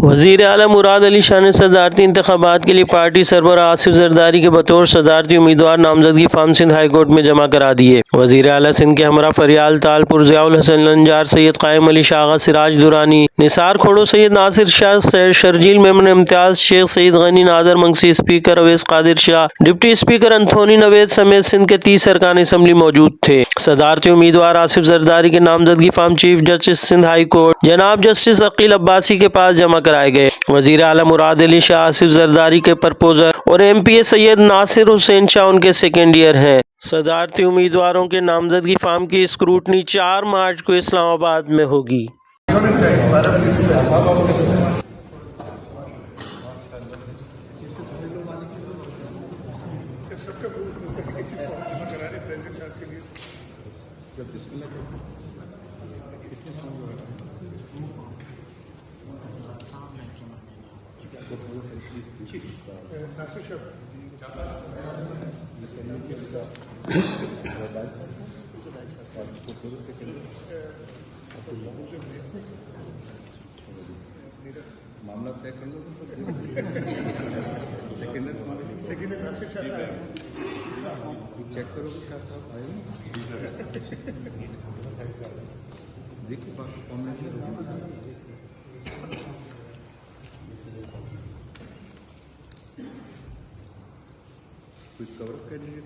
वज़ीर आला मुराद अली शाह ने सदारती इंतखाबात के लिए पार्टी सरबराह आसिफ जरदारी के बतौर सदारती उम्मीदवार नामजदगी फॉर्म सिंध हाई कोर्ट में जमा करा दिए। वज़ीर आला सिंध के हमरा फरियाल Talpur Ziaul Hasan Lanjar Syed Qaim Ali Shah Siraj Durrani Nisar Khuhro Syed Nasir Shah Sharjeel Memon Imtiaz Shaikh Saeed Ghani Nadir Magsi speaker Awais Qadir Shah deputy speaker Anthony Naveed समेत सिंध के 30 अरकान असम्बली मौजूद थे। सदारती उम्मीदवार आसिफ जरदारी के नामजदगी form chief justice Sindh high court जनाब जस्टिस अकील अब्बासी के पास जमा कराए गए। वज़ीर आला मुराद अली शाह आसिफ जरदारी के प्रपोजर और MPA सैयद नासिर हुसैन शाह उनके सेकेंड ईयर हैं। सदारती उम्मीदवारों के नामजदगी फॉर्म की स्क्रूटनी 4 मार्च को इस्लामाबाद में होगी। मामला तय कर लो सेकेंड चेक करो क्या साहब आए देखिए बाकी कॉमेंट कुछ कवर कैंडिडेट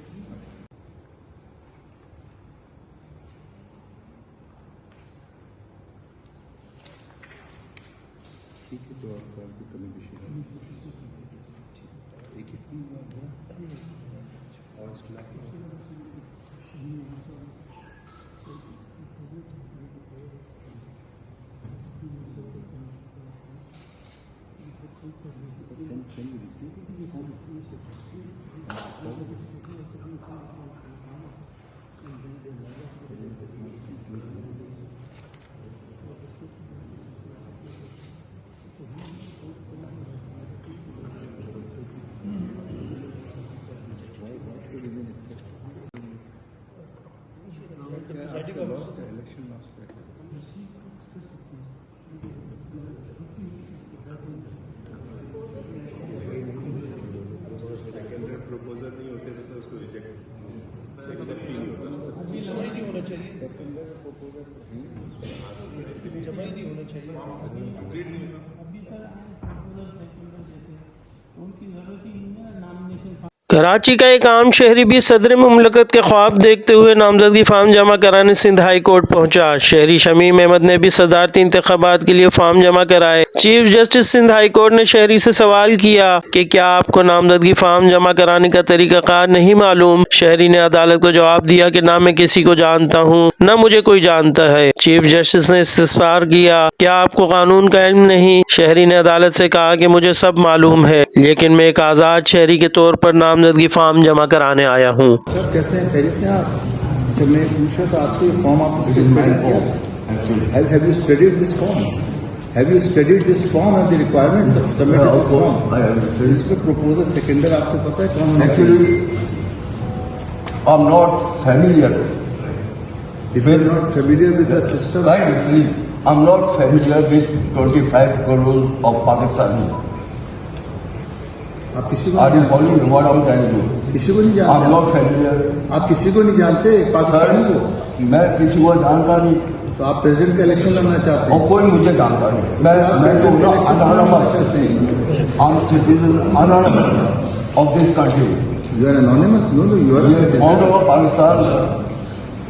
ठीक है तो आपकी कमी विषय एक ही और election last year. Secondary proposal नहीं होते तो सर उसको रिजेक्ट एक्सेप्ट नहीं होता जमा ही नहीं होना चाहिए सेकेंडरी प्रपोजल जमा ही नहीं होना चाहिए कंप्लीट नहीं होगा अभी सर उनकी जरूरत ही नहीं है नॉमिनेशन। कराची का एक आम शहरी भी सदर मुमलकत के ख्वाब देखते हुए नामजदगी फार्म जमा कराने सिंध हाई कोर्ट पहुंचा। शहरी शमीम अहमद ने भी सदारती इंतखाबात के लिए फार्म जमा कराए। Chief justice Sindh high court ने शहरी से सवाल किया कि क्या आपको नामजदगी फार्म जमा कराने का तरीकाकार नहीं मालूम। शहरी ने अदालत को जवाब दिया कि ना मैं किसी को जानता हूँ न मुझे कोई जानता है। चीफ जस्टिस ने इस्तिफसार किया, क्या आपको कानून का इल्म नहीं। शहरी ने अदालत से कहा कि मुझे सब मालूम है, लेकिन मैं एक आज़ाद शहरी के तौर पर नामजदगी फार्म जमा कराने आया हूँ। सर कैसे हैं खैरियत से आप? जब मैं पूछा तो आपसे फॉर्म आपने स्टडी किया? Have you studied this form? Have you studied this form and the requirements of submitting this form? इसमें proposal seconder आपको पता है कौन? Actually, I'm not familiar. If you are not familiar with the system, Right, I'm not familiar with 25 crore of Pakistani. आप किसी को Are you following what I'm telling you? किसी को नहीं I'm जानते not familiar. आप किसी को नहीं जानते पाकिस्तानी को, मैं किसी को जानता नहीं तो आप प्रेसिडेंट का इलेक्शन लड़ना चाहते और हैं। कोई मुझे जानता नहीं। मैं तो anonymous of this country. You are anonymous? No, you are a citizen. Founder of Pakistan.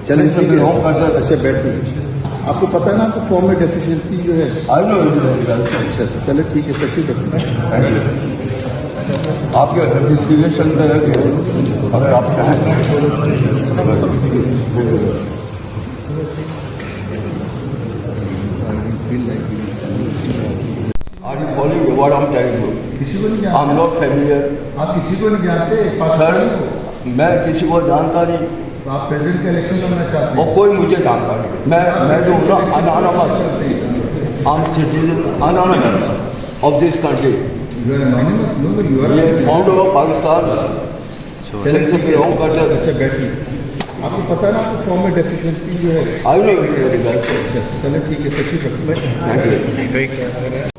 चलें ठीक है। belong कर सकते। अच्छा बैठिए। आपको पता है ना आपको फॉर्म में डेफिशिएंसी जो है? I know it very well. अच्छा चलो ठीक है, तशरीफ रखिए। Thank you. आपके रजिस्ट्रेशन में अगर आप चाहें Are you following what I'm telling you? किसी को नहीं जानते? I'm not familiar. आप किसी को नहीं जानते सर, पाकिस्तानी को? मैं किसी को जानता नहीं तो आप प्रेसिडेंट का इलेक्शन लड़ना चाहते हैं? और कोई मुझे जानता नहीं। मैं जो हूँ ना anonymous. I'm citizen anonymous of this country. You are anonymous? No, you are a ये citizen. फाउंडर ऑफ पाकिस्तान चलें से बिलोंग करते हैं। अच्छा बैठिए। आपको पता है ना आपको फॉर्म में डेफिशिएंसी जो है? I know it very well. अच्छा चलो ठीक है, तशरीफ रखिए। Thank you.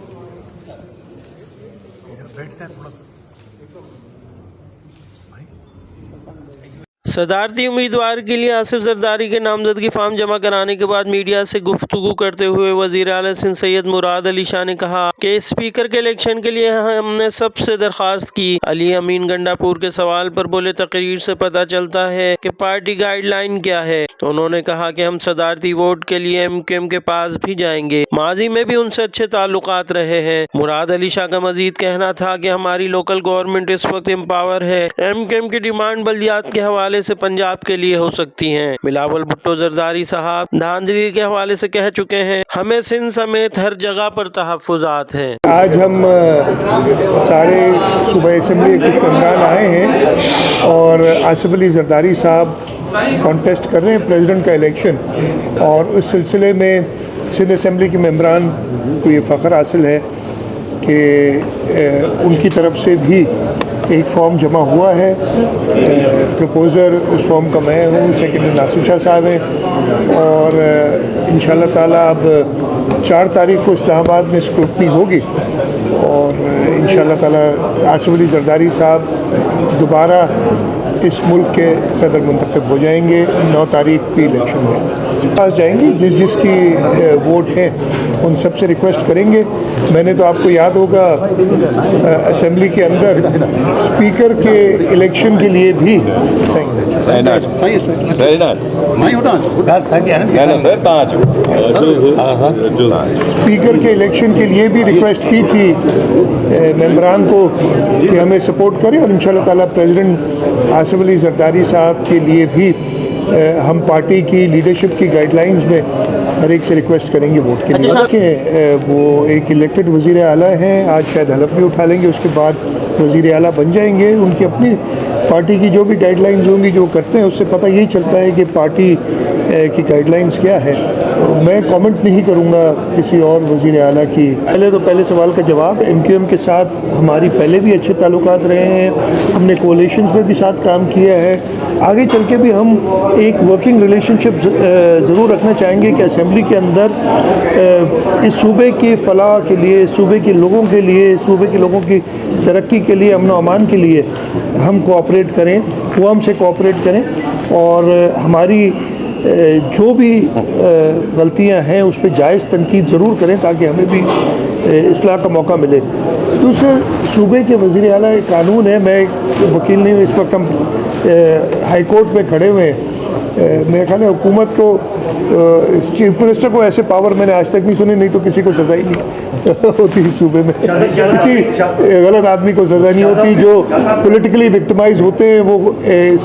सदारती उम्मीदवार के लिए आसिफ जरदारी के नामजदगी फार्म जमा कराने के बाद मीडिया से गुफ्तगू करते हुए वज़ीर आला सिंध सैयद मुराद अली शाह ने कहा कि स्पीकर के इलेक्शन के लिए हमने सबसे दरख्वास्त की। अली अमीन गंडापुर के सवाल पर बोले, तकरीर से पता चलता है कि पार्टी गाइडलाइन क्या है। तो उन्होंने कहा कि हम सदारती वोट के लिए MQM के पास भी जाएंगे, माजी में भी उनसे अच्छे ताल्लुकात रहे हैं। मुराद अली शाह का मजीद कहना था कि हमारी लोकल गवर्नमेंट इस वक्त एम्पावर है। MQM की डिमांड बल्दियात के हवाले से पंजाब के लिए हो सकती हैं। बिलावल भुट्टो जरदारी साहब धांधली के हवाले से कह चुके हैं, हमें सिंध समेत हर जगह पर तहफ़्फ़ुज़ात हैं। आज हम सारे सूबा असम्बली के मेंबरान आए हैं और आसिफ अली जरदारी साहब कॉन्टेस्ट कर रहे हैं प्रेसिडेंट का इलेक्शन, और उस सिलसिले में सिंध असम्बली के मेंबरान को ये फ़ख्र हासिल है कि उनकी तरफ से भी एक फॉर्म जमा हुआ है। प्रपोज़र उस फॉर्म का मैं हूँ, सेक्रेटरी नासिर शाह साहब हैं, और इंशाअल्लाह ताला अब 4 तारीख को इस्लामाबाद में स्क्रूटनी होगी और इंशाअल्लाह ताला आसिफ अली जरदारी साहब दोबारा इस मुल्क के सदर मुंतखब हो जाएंगे। 9 तारीख की इलेक्शन में पास जाएंगे, जिसकी वोट है उन सब से रिक्वेस्ट करेंगे। मैंने तो आपको याद होगा असेंबली के अंदर स्पीकर के इलेक्शन के लिए भी स्पीकर के इलेक्शन के लिए भी रिक्वेस्ट की थी मेंबरान को कि हमें सपोर्ट करें, और इंशाअल्लाह ताला प्रेसिडेंट आसिफ अली जरदारी साहब के लिए भी हम पार्टी की लीडरशिप की गाइडलाइंस में हर एक से रिक्वेस्ट करेंगे वोट के लिए। वो एक इलेक्टेड वज़ीर आला हैं, आज शायद हलफ भी उठा लेंगे, उसके बाद वज़ीर आला बन जाएंगे। उनकी अपनी पार्टी की जो भी गाइडलाइंस होंगी, जो करते हैं उससे पता यही चलता है कि पार्टी की गाइडलाइंस क्या है। मैं कमेंट नहीं करूंगा किसी और वज़ीर आला की। पहले सवाल का जवाब, MQM के साथ हमारी पहले भी अच्छे ताल्लुकात रहे हैं, हमने कोalitions में भी साथ काम किया है, आगे चल के भी हम एक वर्किंग रिलेशनशिप ज़रूर रखना चाहेंगे कि असेंबली के अंदर इस सूबे की फलाह के लिए, सूबे के लोगों के लिए, सूबे के लोगों की तरक्की के लिए, अमन व अमान के लिए हम कोऑपरेट करें, वो हमसे कोऑपरेट करें, और हमारी जो भी गलतियां हैं उस पर जायज़ तनकीद ज़रूर करें ताकि हमें भी इस्लाह का मौका मिले। दूसरे सूबे के वज़ीर आला एक कानून है, मैं वकील नहीं हूँ, इस वक्त हम हाई कोर्ट में खड़े हुए हैं। मेरे ख्याल है हुकूमत को, चीफ मिनिस्टर को ऐसे पावर मैंने आज तक नहीं सुने, नहीं तो किसी को सज़ा ही नहीं होती इस सूबे में, किसी गलत आदमी को सज़ा नहीं होती। जो पॉलिटिकली विक्टिमाइज होते हैं वो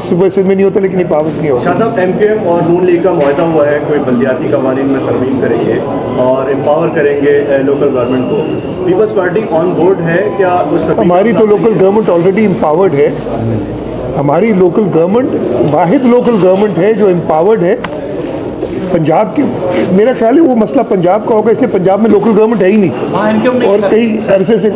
सूबे से में नहीं होते, लेकिन ये पावर नहीं होता। शाह साहब, MQM और नून लीग का मुआहदा हुआ है, कोई बल्दियाती कवानीन में तरमीम करेंगे और एम्पावर करेंगे लोकल गवर्नमेंट को। पीपल्स पार्टी ऑन बोर्ड है क्या? हमारी तो लोकल गवर्नमेंट ऑलरेडी एम्पावर्ड है। हमारी लोकल गवर्नमेंट वाहिद लोकल गवर्नमेंट है जो एम्पावर्ड है पंजाब की। मेरा ख्याल है वो मसला पंजाब का होगा, इसलिए पंजाब में लोकल गवर्नमेंट है ही नहीं, और कई अरसे से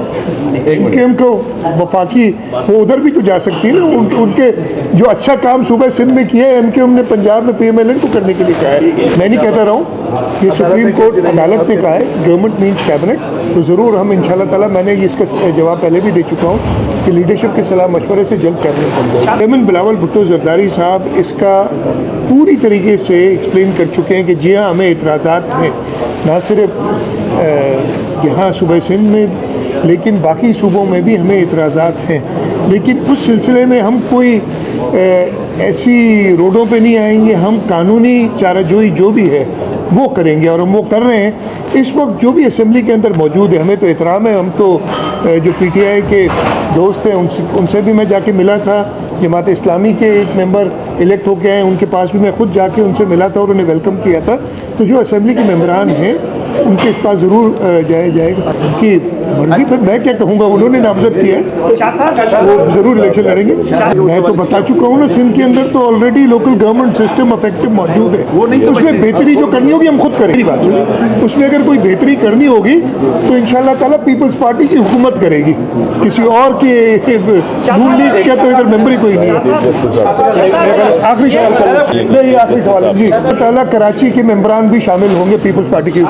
MQM को वफाकी वो उधर भी तो जा सकती है ना। उनके जो अच्छा काम सूबे सिंध में किया है MQM ने पंजाब में PMLN को करने के लिए कहा है। मैं नहीं कहता रहा हूँ, ये सुप्रीम कोर्ट अदालत ने कहा है, गवर्नमेंट मीन्स कैबिनेट। तो ज़रूर हम इंशाल्लाह ताला, मैंने इसका जवाब पहले भी दे चुका हूँ कि लीडरशिप के सलाह मशवरे से जल्द कैबिनेट बन जाएगा। चेयरमैन बिलावल भुट्टो जरदारी साहब इसका पूरी तरीके से एक्सप्लेन कर चुके हैं कि जी हाँ, हमें एतराज़ात हैं, ना सिर्फ यहाँ सूबे सिंध में लेकिन बाकी सूबों में भी हमें एतराज़ात हैं। लेकिन उस सिलसिले में हम कोई ऐसी रोडों पे नहीं आएंगे, हम कानूनी चाराजोई जो भी है वो करेंगे, और हम वो कर रहे हैं। इस वक्त जो भी असेंबली के अंदर मौजूद है, हमें तो एहतराम है। हम तो जो PTI के दोस्त हैं उनसे भी मैं जाके मिला था। जमात इस्लामी के एक मेंबर इलेक्ट होके आए, उनके पास भी मैं खुद जाके उनसे मिला था और उन्हें वेलकम किया था। तो जो असेंबली के मेंबरान हैं उनके इस पास ज़रूर जाएगा। उनकी मर्जी पर मैं क्या कहूँगा, उन्होंने नामजद किया है, वो ज़रूर इलेक्शन लड़ेंगे। मैं तो बता चुका हूँ ना, सिंध के अंदर तो already local government system effective मौजूद है। उसमें बेहतरी जो करनी होगी हम खुद करेंगे। बात सुनिए, उसमें अगर कोई बेहतरी करनी होगी तो इंशाल्लाह ताला पीपल्स पार्टी की हुकूमत करेगी, किसी और के नून लीग का तो इधर मेंबर ही कोई नहीं है। आखिरी सवाल, नहीं आखिरी सवाल जी, ताला कराची के मेंबरान भी शामिल होंगे पीपल्स पार्टी की।